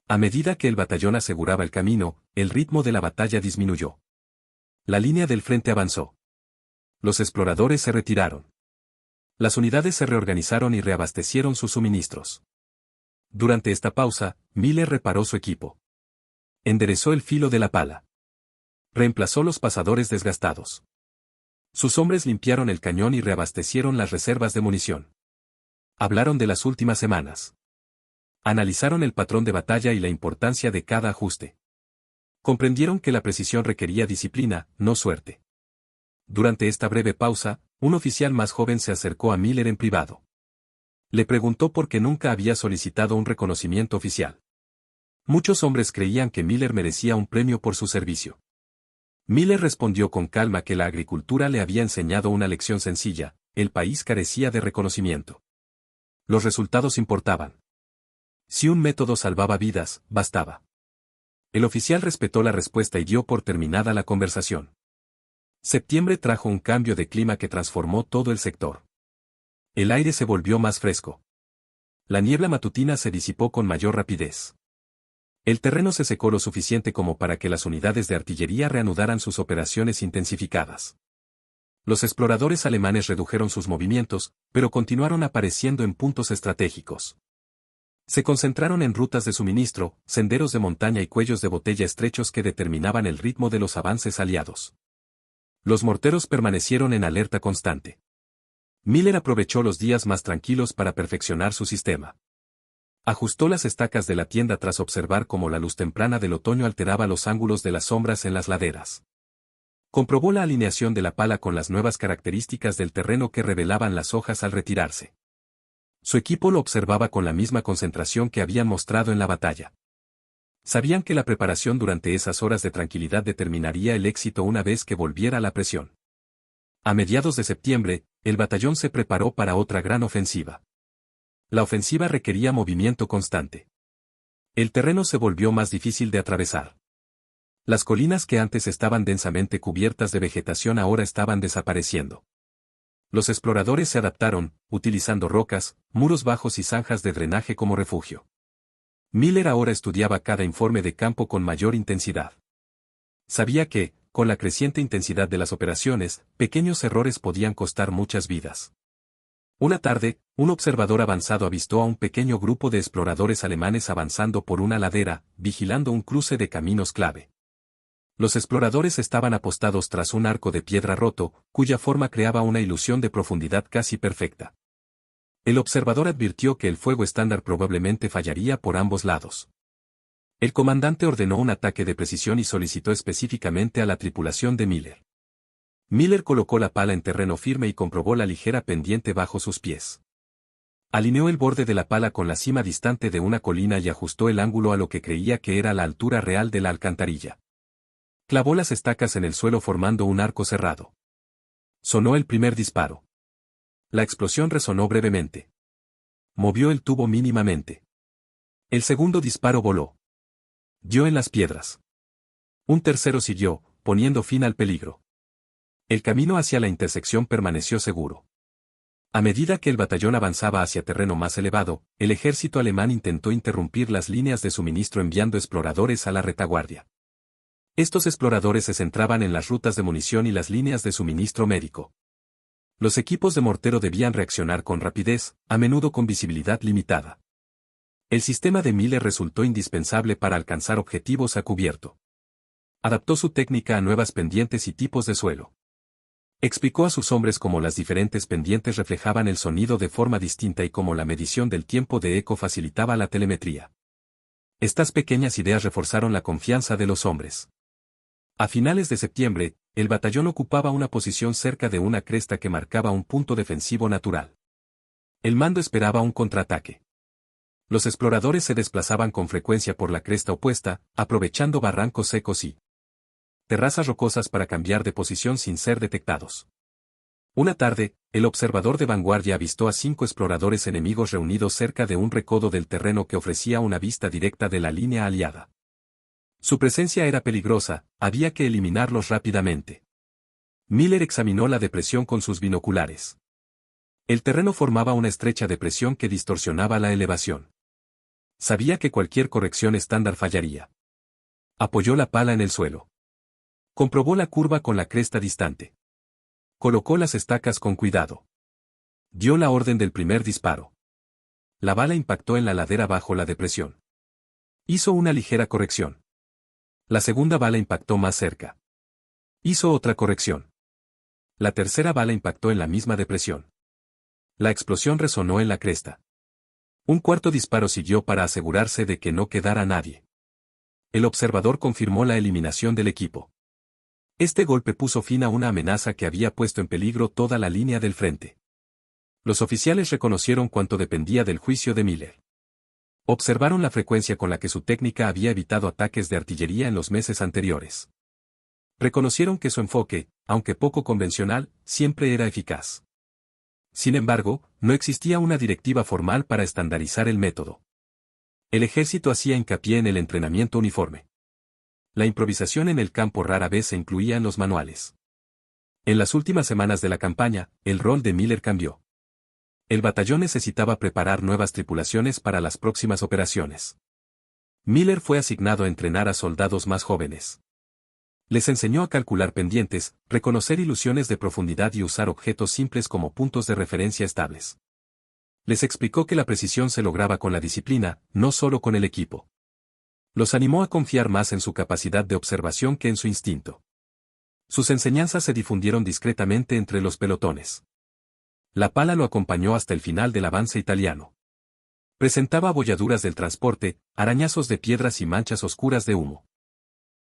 Speaker 1: A medida que el batallón aseguraba el camino, el ritmo de la batalla disminuyó. La línea del frente avanzó. Los exploradores se retiraron. Las unidades se reorganizaron y reabastecieron sus suministros. Durante esta pausa, Miller reparó su equipo. Enderezó el filo de la pala. Reemplazó los pasadores desgastados. Sus hombres limpiaron el cañón y reabastecieron las reservas de munición. Hablaron de las últimas semanas. Analizaron el patrón de batalla y la importancia de cada ajuste. Comprendieron que la precisión requería disciplina, no suerte. Durante esta breve pausa, un oficial más joven se acercó a Miller en privado. Le preguntó por qué nunca había solicitado un reconocimiento oficial. Muchos hombres creían que Miller merecía un premio por su servicio. Miller respondió con calma que la agricultura le había enseñado una lección sencilla: el país carecía de reconocimiento. Los resultados importaban. Si un método salvaba vidas, bastaba. El oficial respetó la respuesta y dio por terminada la conversación. Septiembre trajo un cambio de clima que transformó todo el sector. El aire se volvió más fresco. La niebla matutina se disipó con mayor rapidez. El terreno se secó lo suficiente como para que las unidades de artillería reanudaran sus operaciones intensificadas. Los exploradores alemanes redujeron sus movimientos, pero continuaron apareciendo en puntos estratégicos. Se concentraron en rutas de suministro, senderos de montaña y cuellos de botella estrechos que determinaban el ritmo de los avances aliados. Los morteros permanecieron en alerta constante. Miller aprovechó los días más tranquilos para perfeccionar su sistema. Ajustó las estacas de la tienda tras observar cómo la luz temprana del otoño alteraba los ángulos de las sombras en las laderas. Comprobó la alineación de la pala con las nuevas características del terreno que revelaban las hojas al retirarse. Su equipo lo observaba con la misma concentración que habían mostrado en la batalla. Sabían que la preparación durante esas horas de tranquilidad determinaría el éxito una vez que volviera la presión. A mediados de septiembre, el batallón se preparó para otra gran ofensiva. La ofensiva requería movimiento constante. El terreno se volvió más difícil de atravesar. Las colinas que antes estaban densamente cubiertas de vegetación ahora estaban desapareciendo. Los exploradores se adaptaron, utilizando rocas, muros bajos y zanjas de drenaje como refugio. Miller ahora estudiaba cada informe de campo con mayor intensidad. Sabía que, con la creciente intensidad de las operaciones, pequeños errores podían costar muchas vidas. Una tarde, un observador avanzado avistó a un pequeño grupo de exploradores alemanes avanzando por una ladera, vigilando un cruce de caminos clave. Los exploradores estaban apostados tras un arco de piedra roto, cuya forma creaba una ilusión de profundidad casi perfecta. El observador advirtió que el fuego estándar probablemente fallaría por ambos lados. El comandante ordenó un ataque de precisión y solicitó específicamente a la tripulación de Miller. Miller colocó la pala en terreno firme y comprobó la ligera pendiente bajo sus pies. Alineó el borde de la pala con la cima distante de una colina y ajustó el ángulo a lo que creía que era la altura real de la alcantarilla. Clavó las estacas en el suelo formando un arco cerrado. Sonó el primer disparo. La explosión resonó brevemente. Movió el tubo mínimamente. El segundo disparo voló. Dio en las piedras. Un tercero siguió, poniendo fin al peligro. El camino hacia la intersección permaneció seguro. A medida que el batallón avanzaba hacia terreno más elevado, el ejército alemán intentó interrumpir las líneas de suministro enviando exploradores a la retaguardia. Estos exploradores se centraban en las rutas de munición y las líneas de suministro médico. Los equipos de mortero debían reaccionar con rapidez, a menudo con visibilidad limitada. El sistema de Miller resultó indispensable para alcanzar objetivos a cubierto. Adaptó su técnica a nuevas pendientes y tipos de suelo. Explicó a sus hombres cómo las diferentes pendientes reflejaban el sonido de forma distinta y cómo la medición del tiempo de eco facilitaba la telemetría. Estas pequeñas ideas reforzaron la confianza de los hombres. A finales de septiembre, el batallón ocupaba una posición cerca de una cresta que marcaba un punto defensivo natural. El mando esperaba un contraataque. Los exploradores se desplazaban con frecuencia por la cresta opuesta, aprovechando barrancos secos y terrazas rocosas para cambiar de posición sin ser detectados. Una tarde, el observador de vanguardia avistó a 5 exploradores enemigos reunidos cerca de un recodo del terreno que ofrecía una vista directa de la línea aliada. Su presencia era peligrosa, había que eliminarlos rápidamente. Miller examinó la depresión con sus binoculares. El terreno formaba una estrecha depresión que distorsionaba la elevación. Sabía que cualquier corrección estándar fallaría. Apoyó la pala en el suelo. Comprobó la curva con la cresta distante. Colocó las estacas con cuidado. Dio la orden del primer disparo. La bala impactó en la ladera bajo la depresión. Hizo una ligera corrección. La segunda bala impactó más cerca. Hizo otra corrección. La tercera bala impactó en la misma depresión. La explosión resonó en la cresta. Un cuarto disparo siguió para asegurarse de que no quedara nadie. El observador confirmó la eliminación del equipo. Este golpe puso fin a una amenaza que había puesto en peligro toda la línea del frente. Los oficiales reconocieron cuánto dependía del juicio de Miller. Observaron la frecuencia con la que su técnica había evitado ataques de artillería en los meses anteriores. Reconocieron que su enfoque, aunque poco convencional, siempre era eficaz. Sin embargo, no existía una directiva formal para estandarizar el método. El ejército hacía hincapié en el entrenamiento uniforme. La improvisación en el campo rara vez se incluía en los manuales. En las últimas semanas de la campaña, el rol de Miller cambió. El batallón necesitaba preparar nuevas tripulaciones para las próximas operaciones. Miller fue asignado a entrenar a soldados más jóvenes. Les enseñó a calcular pendientes, reconocer ilusiones de profundidad y usar objetos simples como puntos de referencia estables. Les explicó que la precisión se lograba con la disciplina, no solo con el equipo. Los animó a confiar más en su capacidad de observación que en su instinto. Sus enseñanzas se difundieron discretamente entre los pelotones. La pala lo acompañó hasta el final del avance italiano. Presentaba abolladuras del transporte, arañazos de piedras y manchas oscuras de humo.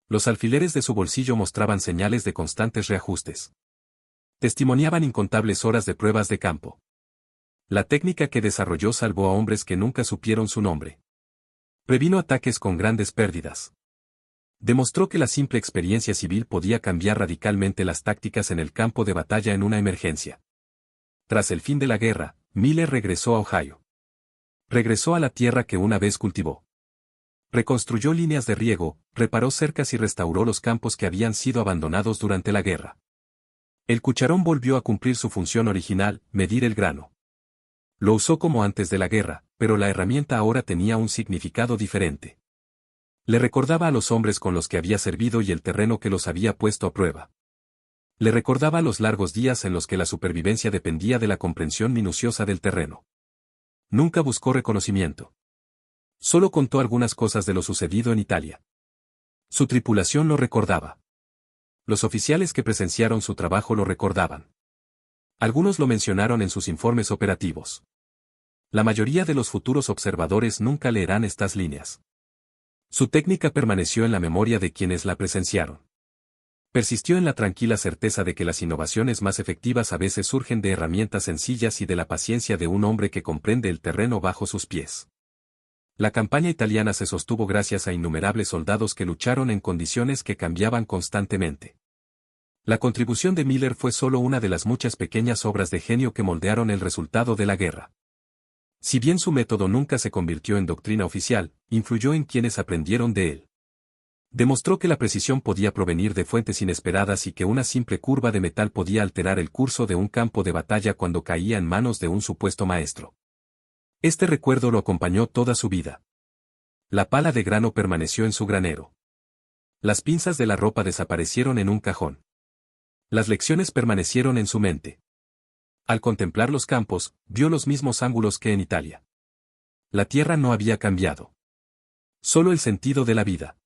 Speaker 1: Los alfileres de su bolsillo mostraban señales de constantes reajustes. Testimoniaban incontables horas de pruebas de campo. La técnica que desarrolló salvó a hombres que nunca supieron su nombre. Previno ataques con grandes pérdidas. Demostró que la simple experiencia civil podía cambiar radicalmente las tácticas en el campo de batalla en una emergencia. Tras el fin de la guerra, Miller regresó a Ohio. Regresó a la tierra que una vez cultivó. Reconstruyó líneas de riego, reparó cercas y restauró los campos que habían sido abandonados durante la guerra. El cucharón volvió a cumplir su función original, medir el grano. Lo usó como antes de la guerra, pero la herramienta ahora tenía un significado diferente. Le recordaba a los hombres con los que había servido y el terreno que los había puesto a prueba. Le recordaba los largos días en los que la supervivencia dependía de la comprensión minuciosa del terreno. Nunca buscó reconocimiento. Solo contó algunas cosas de lo sucedido en Italia. Su tripulación lo recordaba. Los oficiales que presenciaron su trabajo lo recordaban. Algunos lo mencionaron en sus informes operativos. La mayoría de los futuros observadores nunca leerán estas líneas. Su técnica permaneció en la memoria de quienes la presenciaron. Persistió en la tranquila certeza de que las innovaciones más efectivas a veces surgen de herramientas sencillas y de la paciencia de un hombre que comprende el terreno bajo sus pies. La campaña italiana se sostuvo gracias a innumerables soldados que lucharon en condiciones que cambiaban constantemente. La contribución de Miller fue solo una de las muchas pequeñas obras de genio que moldearon el resultado de la guerra. Si bien su método nunca se convirtió en doctrina oficial, influyó en quienes aprendieron de él. Demostró que la precisión podía provenir de fuentes inesperadas y que una simple curva de metal podía alterar el curso de un campo de batalla cuando caía en manos de un supuesto maestro. Este recuerdo lo acompañó toda su vida. La pala de grano permaneció en su granero. Las pinzas de la ropa desaparecieron en un cajón. Las lecciones permanecieron en su mente. Al contemplar los campos, vio los mismos ángulos que en Italia. La tierra no había cambiado. Solo el sentido de la vida.